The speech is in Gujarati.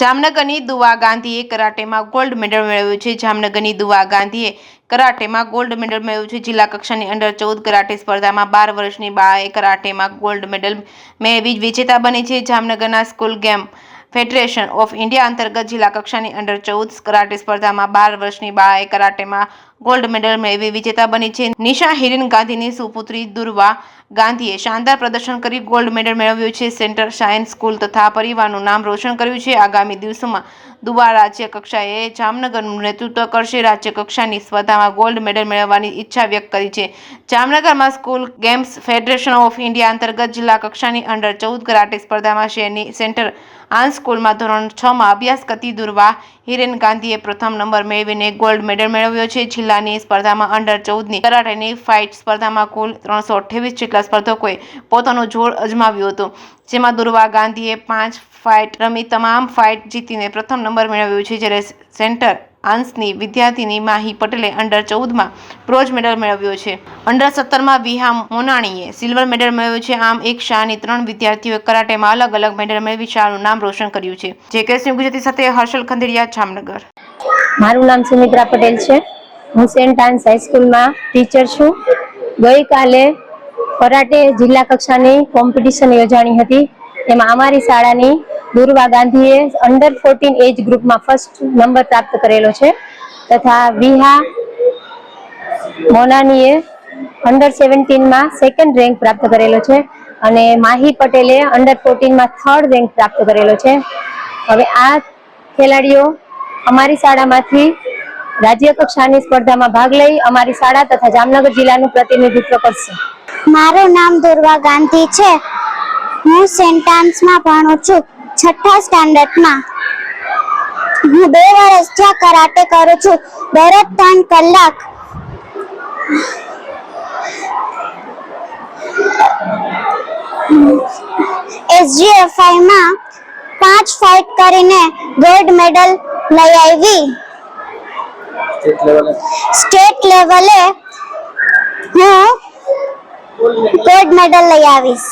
જામનગરની દુવા ગાંધીએ કરાટેમાં ગોલ્ડ મેડલ મેળવ્યો છે। જામનગરની દુવા ગાંધીએ કરાટેમાં ગોલ્ડ મેડલ મેળવ્યો છે। જિલ્લા કક્ષાની અંડર 14 કરાટે સ્પર્ધામાં 12 વર્ષની બાળાએ કરાટેમાં ગોલ્ડ મેડલ મેળવી વિજેતા બની છે। જામનગરના school game federation of India અંતર્ગત જિલ્લા કક્ષાની અંડર 14 કરાટે સ્પર્ધામાં 12 વર્ષની બાળાએ કરાટેમાં ગોલ્ડ મેડલ મેળવી વિજેતા બની છે। નિશા હિરેન ગાંધીની સુપુત્રી દુર્વા ગાંધીએ શાનદાર પ્રદર્શન કરી ગોલ્ડ મેડલ મેળવ્યો છે। સેન્ટર સાયન્સ સ્કૂલ તથા પરિવારનું નામ રોશન કર્યું છે। આગામી દિવસોમાં દુવા રાજ્ય કક્ષાએ જામનગરનું નેતૃત્વ કરશે। રાજ્ય કક્ષાની સ્પર્ધામાં ગોલ્ડ મેડલ મેળવવાની ઈચ્છા વ્યક્ત કરી છે। જામનગરમાં school games federation of India અંતર્ગત જિલ્લા કક્ષાની અંડર 14 કરાટે સ્પર્ધામાં શહેરની સેન્ટર આન સ્કૂલમાં ધોરણ 6 માં અભ્યાસ કરતી દુર્વા હિરેન ગાંધીએ પ્રથમ નંબર મેળવીને ગોલ્ડ મેડલ મેળવ્યો છે। જિલ્લાની સ્પર્ધામાં અંડર 14ની કરાટેની ફાઇટ સ્પર્ધામાં કુલ 328 જેટલા સ્પર્ધકોએ પોતાનું જોર અજમાવ્યું હતું, જેમાં દુર્વા ગાંધીએ 5 ફાઇટ રમી તમામ ફાઇટ જીતીને પ્રથમ નંબર મેળવ્યો છે। જ્યારે સેન્ટર આંસની વિદ્યાર્થીની માહી પટેલે અંડર 14માં બ્રોન્ઝ મેડલ મેળવ્યો છે। અંડર 17માં વિહા મોનાણીએ સિલ્વર મેડલ મેળવ્યો છે। આમ એક શાળાની 3 વિદ્યાર્થીઓએ કરાટેમાં અલગ અલગ મેડલ મેળવી શાળાનું નામ રોશન કર્યું છે। જે કેસની ગુજરાતી સાથે હર્ષલ ખંડેરિયા, જામનગર। મારું નામ સુમિત્રા પટેલ છે। હું સેન્ટ આન્સ હાઈસ્કૂલમાં ટીચર છું। ગઈકાલે કરાટે જિલ્લા કક્ષાની કોમ્પિટિશન યોજાણી હતી। એમાં અમારી શાળાની દુર્વા ગાંધીએ અંડર 14 એજ ગ્રુપમાં ફર્સ્ટ નંબર પ્રાપ્ત કરેલો છે, તથા વિહા મોનાનીએ અંડર 17માં સેકન્ડ રેન્ક પ્રાપ્ત કરેલો છે અને માહી પટેલે અંડર 14માં થર્ડ રેન્ક પ્રાપ્ત કરેલો છે। હવે આ ખેલાડીઓ અમારી શાળામાંથી રાજ્ય કક્ષાની સ્પર્ધામાં ભાગ લઈ અમારી શાળા તથા જામનગર જિલ્લાનું પ્રતિનિધિત્વ કરશે। મારું નામ દુર્વા ગાંધી છે। હું સેન્ટ આન્સમાં ભણું છું, 6ઠ્ઠા સ્ટાન્ડર્ડમાં। હું 2 વર્ષથી કરાટે કરું છું, દરરોજ 3 કલાક। SGFIમાં 5 ફાઇટ કરીને ગોલ્ડ મેડલ લઈ આવી। સ્ટેટ લેવલે હું ગોલ્ડ મેડલ લઈ આવીશ।